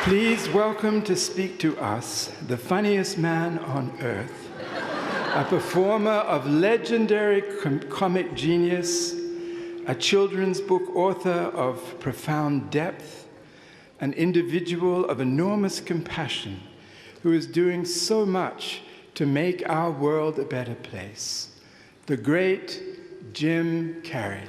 Please welcome to speak to us the funniest man on earth, a performer of legendary comic genius, a children's book author of profound depth, an individual of enormous compassion who is doing so much to make our world a better place, the great Jim Carrey.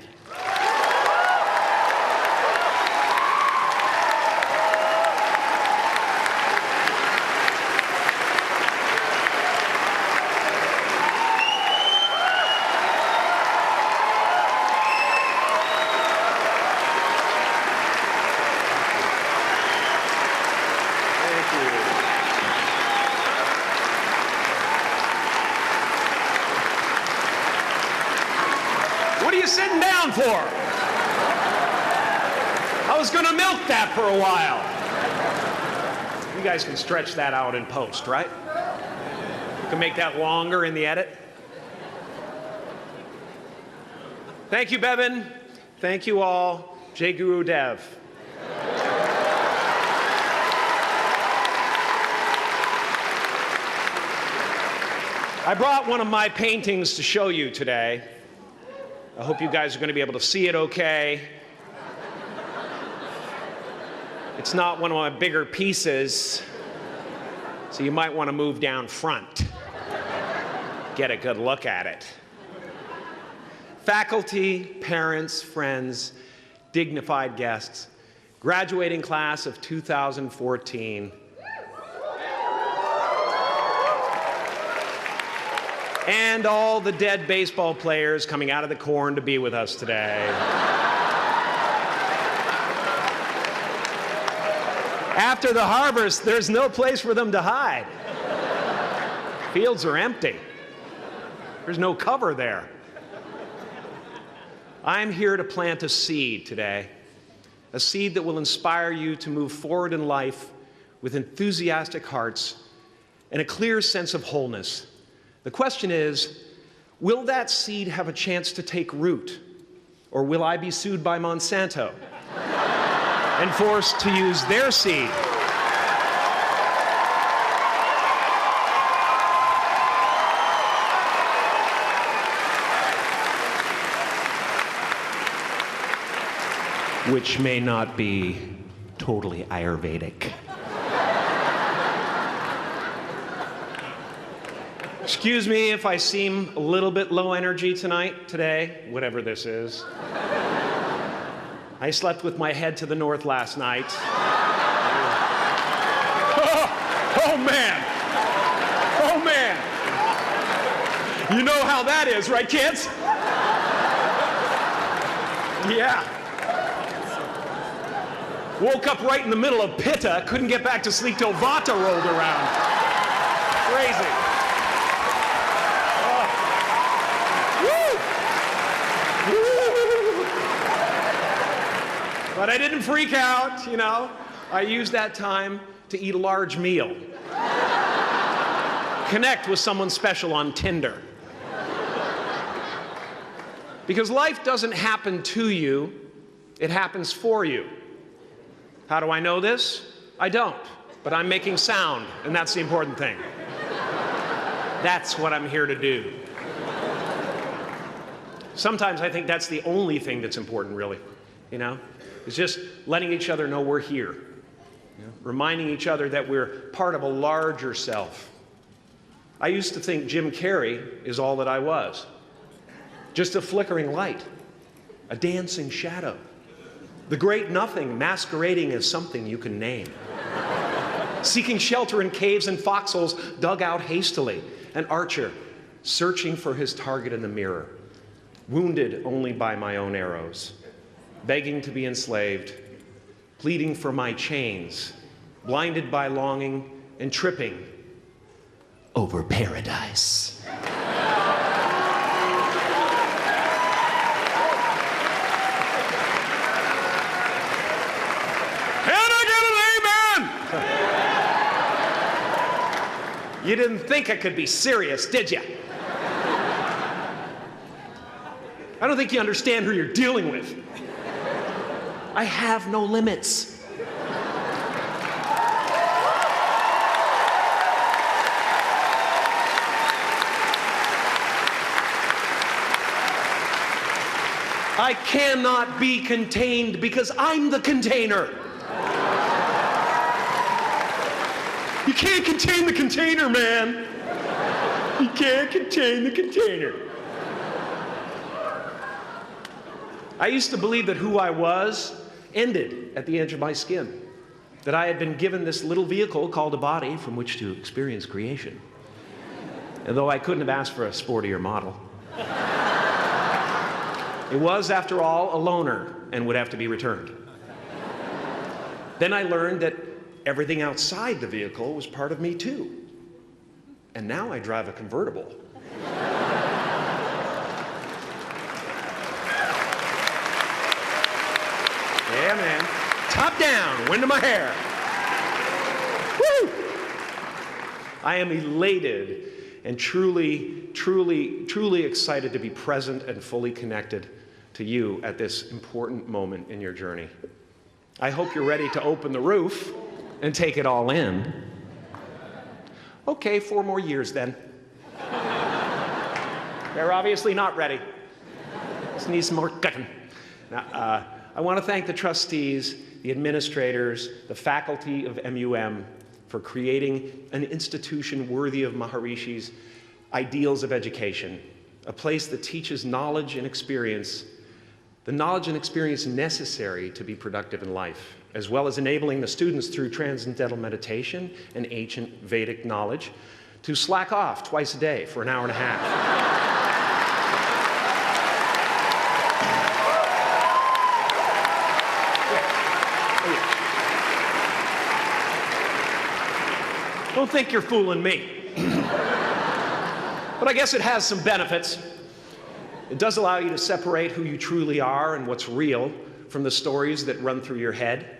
What are you sitting down for? I was going to milk that for a while. You guys can stretch that out in post, right? You can make that longer in the edit. Thank you, Bevan. Thank you all. Jai Guru Dev. I brought one of my paintings to show you today. I hope you guys are going to be able to see it okay. It's not one of my bigger pieces, so you might want to move down front. Get a good look at it. Faculty, parents, friends, dignified guests, graduating class of 2014, and all the dead baseball players coming out of the corn to be with us today. After the harvest, there's no place for them to hide. Fields are empty. There's no cover there. I'm here to plant a seed today, a seed that will inspire you to move forward in life with enthusiastic hearts and a clear sense of wholeness. The question is, will that seed have a chance to take root? Or will I be sued by Monsanto and forced to use their seed? Which may not be totally Ayurvedic. Excuse me if I seem a little bit low energy today, whatever this is. I slept with my head to the north last night. Oh man! Oh man! You know how that is, right, kids? Yeah. Woke up right in the middle of Pitta, couldn't get back to sleep till Vata rolled around. Crazy. But I didn't freak out, you know. I used that time to eat a large meal. Connect with someone special on Tinder. Because life doesn't happen to you, it happens for you. How do I know this? I don't, but I'm making sound, and that's the important thing. That's what I'm here to do. Sometimes I think that's the only thing that's important, really, you know? It's just letting each other know we're here. You know? Reminding each other that we're part of a larger self. I used to think Jim Carrey is all that I was. Just a flickering light, a dancing shadow, the great nothing masquerading as something you can name. Seeking shelter in caves and foxholes dug out hastily, an archer searching for his target in the mirror, wounded only by my own arrows, begging to be enslaved, pleading for my chains, blinded by longing and tripping over paradise. You didn't think I could be serious, did you? I don't think you understand who you're dealing with. I have no limits. I cannot be contained because I'm the container. You can't contain the container, man. You can't contain the container. I used to believe that who I was ended at the edge of my skin, that I had been given this little vehicle called a body from which to experience creation. And though I couldn't have asked for a sportier model, it was, after all, a loaner and would have to be returned. Then I learned that everything outside the vehicle was part of me too. And now I drive a convertible. Yeah, man. Top down, wind in my hair. Woo! I am elated and truly, truly, truly excited to be present and fully connected to you at this important moment in your journey. I hope you're ready to open the roof and take it all in. Okay, 4 more years then. They're obviously not ready. Just need some more cooking. Now, I want to thank the trustees, the administrators, the faculty of MUM for creating an institution worthy of Maharishi's ideals of education, a place that teaches knowledge and experience, the knowledge and experience necessary to be productive in life, as well as enabling the students through transcendental meditation and ancient Vedic knowledge to slack off twice a day for an hour and a half. Don't think you're fooling me. But I guess it has some benefits. It does allow you to separate who you truly are and what's real from the stories that run through your head.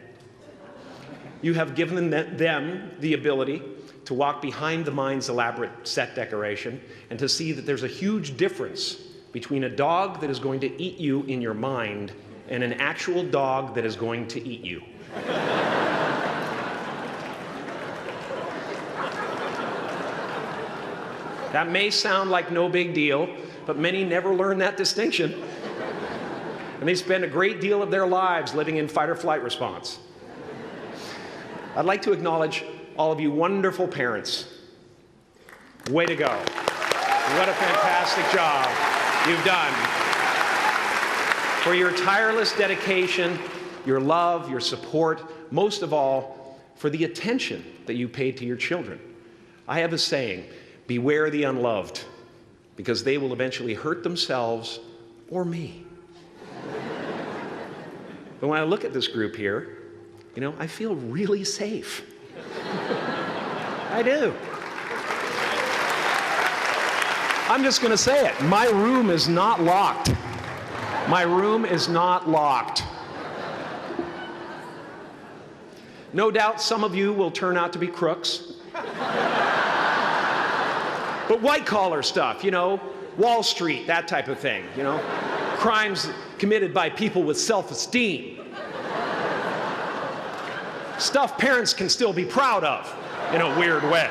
You have given them the ability to walk behind the mind's elaborate set decoration and to see that there's a huge difference between a dog that is going to eat you in your mind and an actual dog that is going to eat you. That may sound like no big deal, but many never learn that distinction. And they spend a great deal of their lives living in fight or flight response. I'd like to acknowledge all of you wonderful parents. Way to go. What a fantastic job you've done. For your tireless dedication, your love, your support, most of all, for the attention that you paid to your children. I have a saying, beware the unloved, because they will eventually hurt themselves or me. But when I look at this group here, you know, I feel really safe. I do. I'm just going to say it. My room is not locked. My room is not locked. No doubt some of you will turn out to be crooks. But white-collar stuff, you know, Wall Street, that type of thing, you know, crimes committed by people with self-esteem. Stuff parents can still be proud of in a weird way.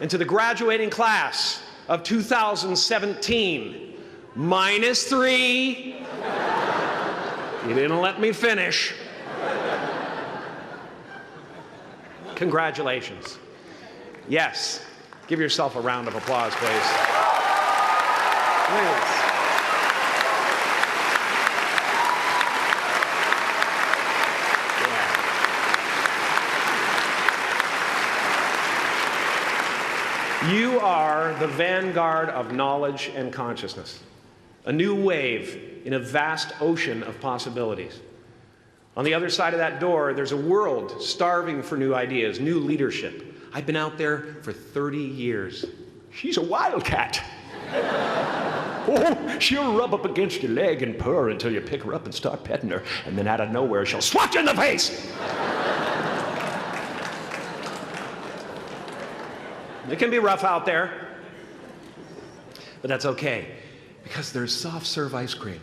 And to the graduating class of 2017, -3, you didn't let me finish. Congratulations. Yes, give yourself a round of applause, please. Please. You are the vanguard of knowledge and consciousness, a new wave in a vast ocean of possibilities. On the other side of that door, there's a world starving for new ideas, new leadership. I've been out there for 30 years. She's a wildcat. Oh, she'll rub up against your leg and purr until you pick her up and start petting her, and then out of nowhere, she'll swat you in the face. It can be rough out there, but that's okay, because there's soft serve ice cream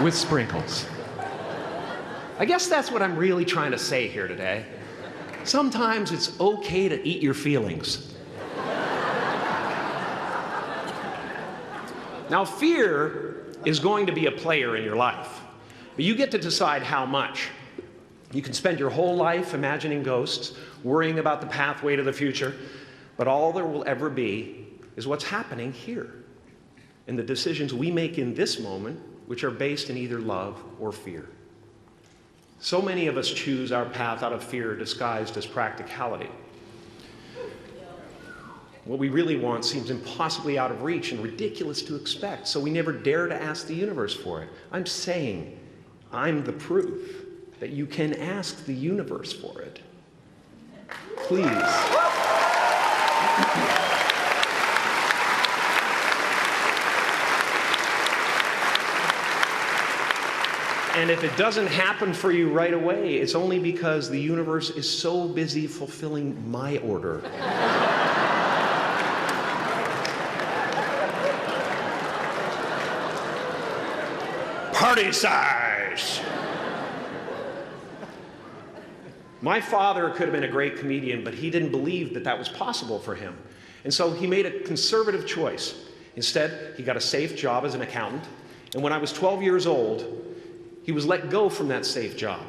with sprinkles. I guess that's what I'm really trying to say here today. Sometimes it's okay to eat your feelings. Now, fear is going to be a player in your life, but you get to decide how much. You can spend your whole life imagining ghosts, worrying about the pathway to the future, but all there will ever be is what's happening here, and the decisions we make in this moment, which are based in either love or fear. So many of us choose our path out of fear disguised as practicality. What we really want seems impossibly out of reach and ridiculous to expect, so we never dare to ask the universe for it. I'm saying I'm the proof that you can ask the universe for it. Please. And if it doesn't happen for you right away, it's only because the universe is so busy fulfilling my order. Party size! My father could have been a great comedian, but he didn't believe that that was possible for him. And so he made a conservative choice. Instead, he got a safe job as an accountant. And when I was 12 years old, he was let go from that safe job.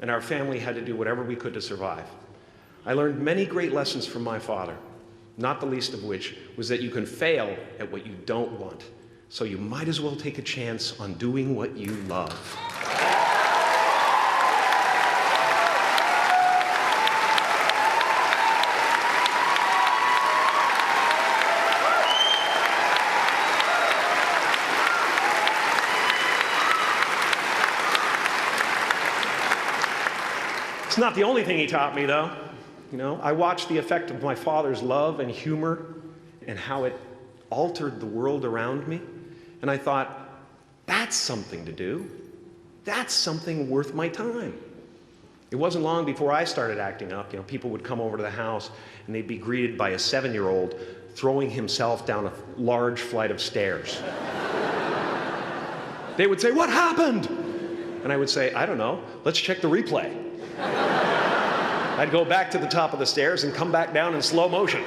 And our family had to do whatever we could to survive. I learned many great lessons from my father, not the least of which was that you can fail at what you don't want. So you might as well take a chance on doing what you love. It's not the only thing he taught me, though. You know, I watched the effect of my father's love and humor and how it altered the world around me. And I thought, that's something to do. That's something worth my time. It wasn't long before I started acting up. You know, people would come over to the house and they'd be greeted by a 7-year-old throwing himself down a large flight of stairs. They would say, "What happened?" And I would say, "I don't know. Let's check the replay." I'd go back to the top of the stairs and come back down in slow motion.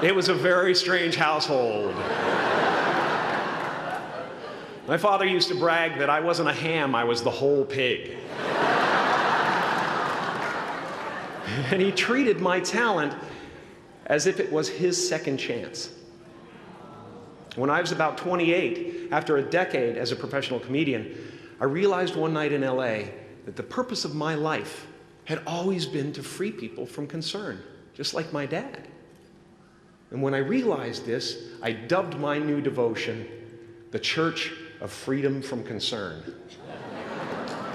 It was a very strange household. My father used to brag that I wasn't a ham, I was the whole pig. And he treated my talent as if it was his second chance. When I was about 28, after a decade as a professional comedian, I realized one night in LA that the purpose of my life had always been to free people from concern, just like my dad. And when I realized this, I dubbed my new devotion the Church of Freedom from Concern.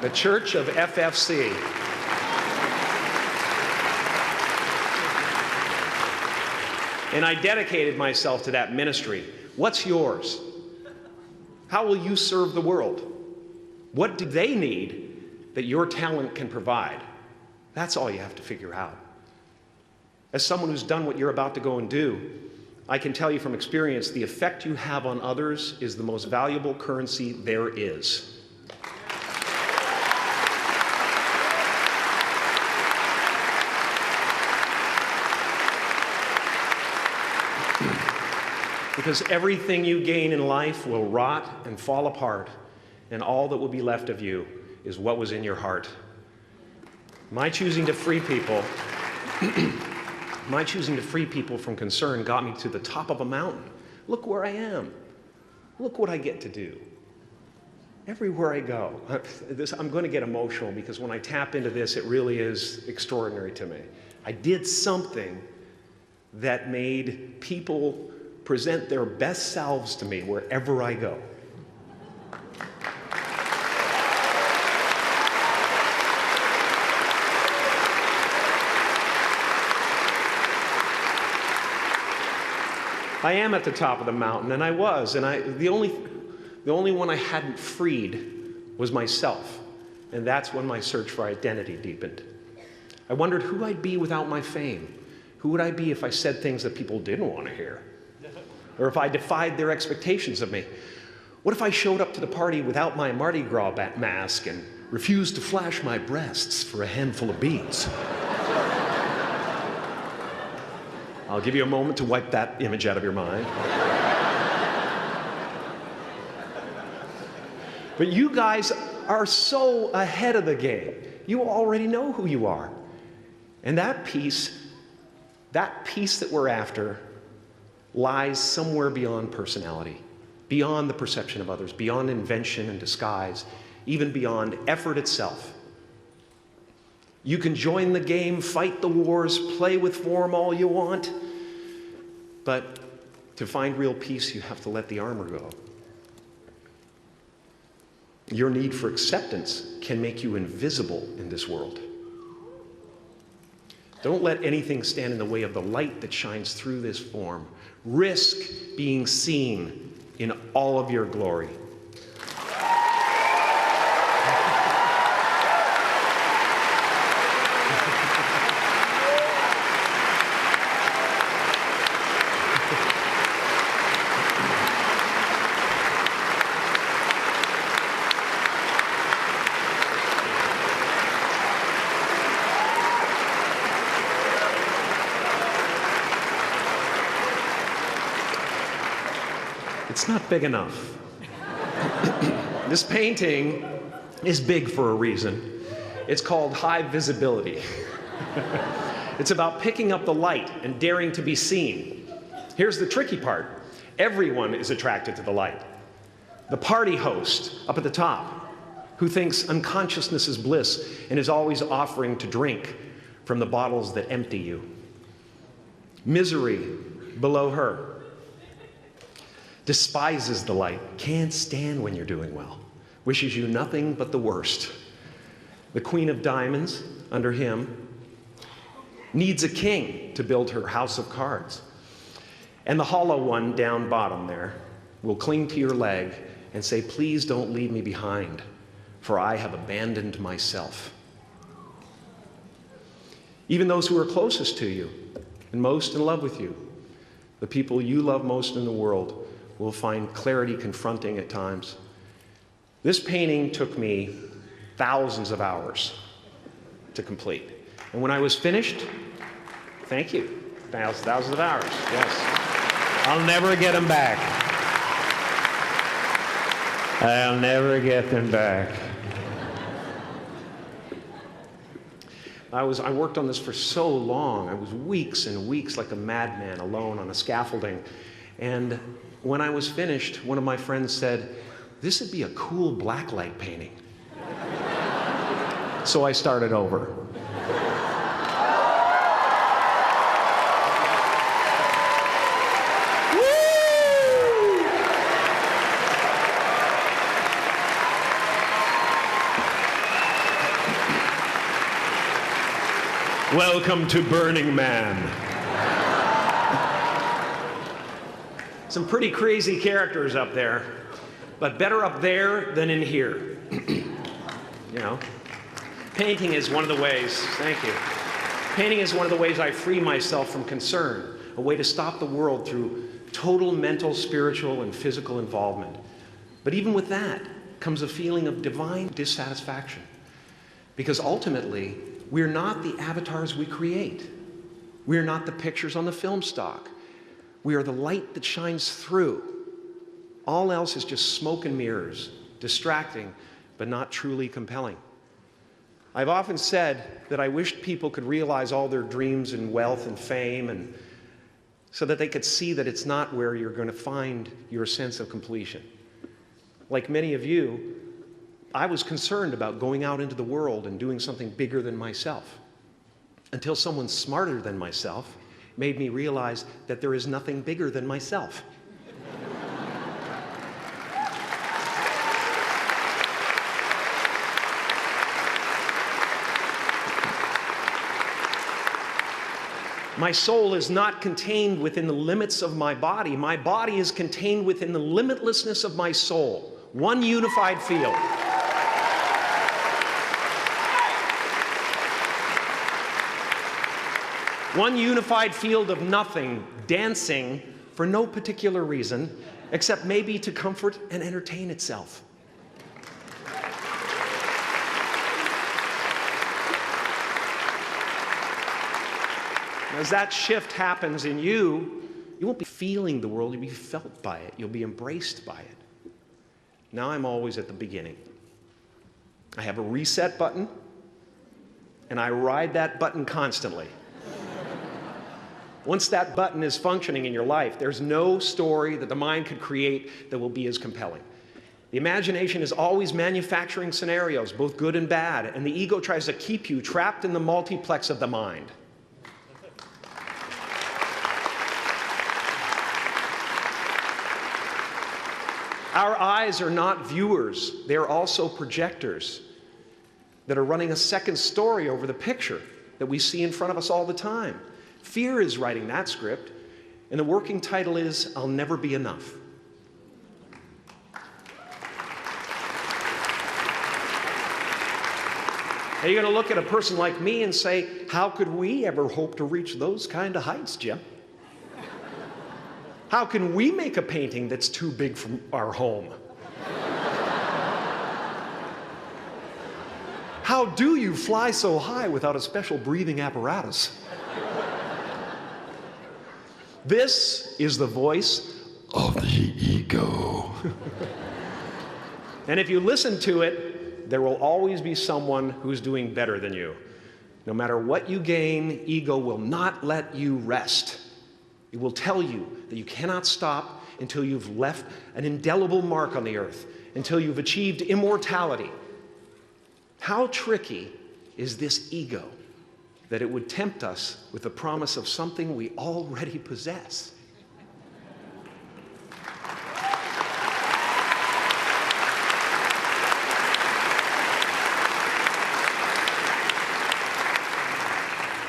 The Church of FFC. And I dedicated myself to that ministry. What's yours? How will you serve the world? What do they need that your talent can provide? That's all you have to figure out. As someone who's done what you're about to go and do, I can tell you from experience, the effect you have on others is the most valuable currency there is. Because everything you gain in life will rot and fall apart, and all that will be left of you is what was in your heart. My choosing to free people, from concern got me to the top of a mountain. Look where I am. Look what I get to do. Everywhere I go. I'm going to get emotional because when I tap into this, it really is extraordinary to me. I did something that made people present their best selves to me wherever I go. I am at the top of the mountain, and I was, and the only one I hadn't freed was myself, and that's when my search for identity deepened. I wondered who I'd be without my fame. Who would I be if I said things that people didn't want to hear? Or if I defied their expectations of me? What if I showed up to the party without my Mardi Gras mask and refused to flash my breasts for a handful of beads? I'll give you a moment to wipe that image out of your mind. But you guys are so ahead of the game. You already know who you are. And that peace that we're after lies somewhere beyond personality, beyond the perception of others, beyond invention and disguise, even beyond effort itself. You can join the game, fight the wars, play with form all you want, but to find real peace, you have to let the armor go. Your need for acceptance can make you invisible in this world. Don't let anything stand in the way of the light that shines through this form. Risk being seen in all of your glory. It's not big enough. This painting is big for a reason. It's called high visibility. It's about picking up the light and daring to be seen. Here's the tricky part. Everyone is attracted to the light. The party host up at the top, who thinks unconsciousness is bliss and is always offering to drink from the bottles that empty you. Misery below her. Despises the light, can't stand when you're doing well, wishes you nothing but the worst. The Queen of Diamonds, under him, needs a king to build her house of cards. And the hollow one down bottom there will cling to your leg and say, please don't leave me behind, for I have abandoned myself. Even those who are closest to you and most in love with you, the people you love most in the world, will find clarity confronting at times. This painting took me thousands of hours to complete. And when I was finished, thank you, thousands of hours, yes. I'll never get them back. I'll never get them back. I worked on this for so long. I was weeks and weeks like a madman alone on a scaffolding. And when I was finished, one of my friends said, this would be a cool blacklight painting. So I started over. Welcome to Burning Man. Some pretty crazy characters up there, but better up there than in here. You know, painting is one of the ways, thank you. Painting is one of the ways I free myself from concern, a way to stop the world through total mental, spiritual, and physical involvement. But even with that comes a feeling of divine dissatisfaction, because ultimately, we're not the avatars we create. We're not the pictures on the film stock. We are the light that shines through. All else is just smoke and mirrors, distracting, but not truly compelling. I've often said that I wished people could realize all their dreams and wealth and fame, and so that they could see that it's not where you're going to find your sense of completion. Like many of you, I was concerned about going out into the world and doing something bigger than myself, until someone smarter than myself made me realize that there is nothing bigger than myself. My soul is not contained within the limits of my body. My body is contained within the limitlessness of my soul. One unified field. One unified field of nothing, dancing for no particular reason, except maybe to comfort and entertain itself. As that shift happens in you, you won't be feeling the world, you'll be felt by it. You'll be embraced by it. Now I'm always at the beginning. I have a reset button, and I ride that button constantly. Once that button is functioning in your life, there's no story that the mind could create that will be as compelling. The imagination is always manufacturing scenarios, both good and bad, and the ego tries to keep you trapped in the multiplex of the mind. Our eyes are not viewers, they're also projectors that are running a second story over the picture that we see in front of us all the time. Fear is writing that script, and the working title is, I'll Never Be Enough. Now you're going to look at a person like me and say, how could we ever hope to reach those kind of heights, Jim? How can we make a painting that's too big for our home? How do you fly so high without a special breathing apparatus? This is the voice of the ego. And if you listen to it, there will always be someone who's doing better than you. No matter what you gain, ego will not let you rest. It will tell you that you cannot stop until you've left an indelible mark on the earth, until you've achieved immortality. How tricky is this ego that it would tempt us with the promise of something we already possess?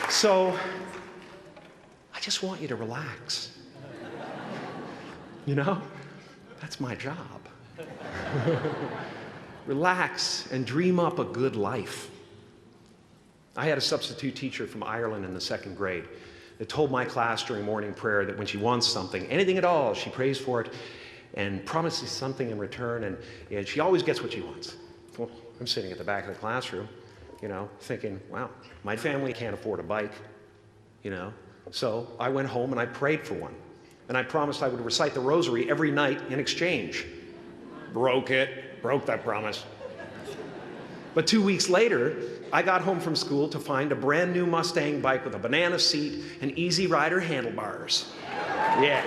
So, I just want you to relax. You know, that's my job. Relax and dream up a good life. I had a substitute teacher from Ireland in the 2nd grade that told my class during morning prayer that when she wants something, anything at all, she prays for it and promises something in return, and she always gets what she wants. Well, I'm sitting at the back of the classroom, you know, thinking, wow, my family can't afford a bike, you know. So I went home and I prayed for one. And I promised I would recite the rosary every night in exchange. Broke that promise. But 2 weeks later, I got home from school to find a brand new Mustang bike with a banana seat and Easy Rider handlebars. Yeah.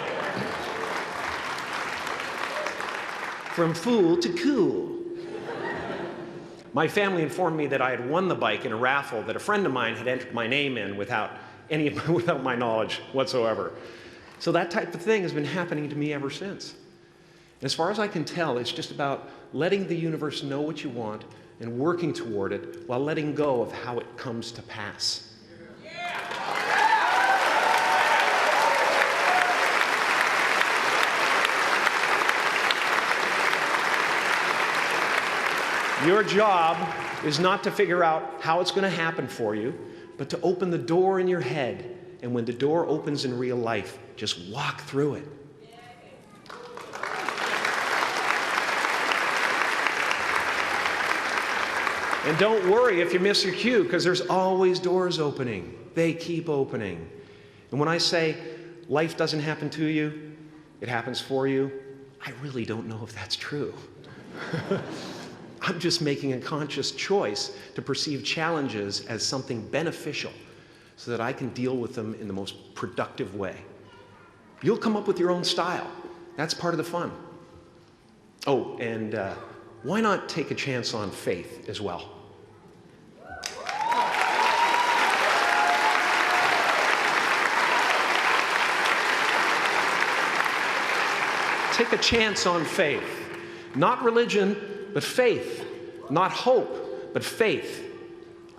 From fool to cool. My family informed me that I had won the bike in a raffle that a friend of mine had entered my name in without my knowledge whatsoever. So that type of thing has been happening to me ever since. As far as I can tell, it's just about letting the universe know what you want and working toward it while letting go of how it comes to pass. Your job is not to figure out how it's going to happen for you, but to open the door in your head. And when the door opens in real life, just walk through it. And don't worry if you miss your cue, because there's always doors opening. They keep opening. And when I say life doesn't happen to you, it happens for you, I really don't know if that's true. I'm just making a conscious choice to perceive challenges as something beneficial so that I can deal with them in the most productive way. You'll come up with your own style. That's part of the fun. Oh, and why not take a chance on faith as well? Take a chance on faith. Not religion, but faith. Not hope, but faith.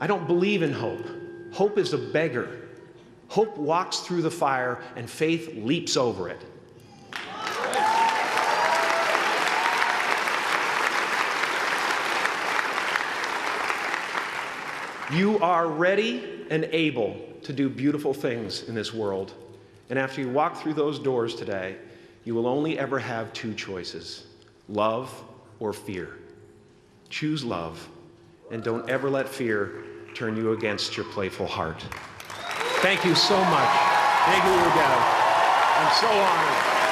I don't believe in hope. Hope is a beggar. Hope walks through the fire, and faith leaps over it. You are ready and able to do beautiful things in this world. And after you walk through those doors today, You will only ever have two choices, love or fear. Choose love, and don't ever let fear turn you against your playful heart. Thank you so much. Thank you, Udell. I'm so honored.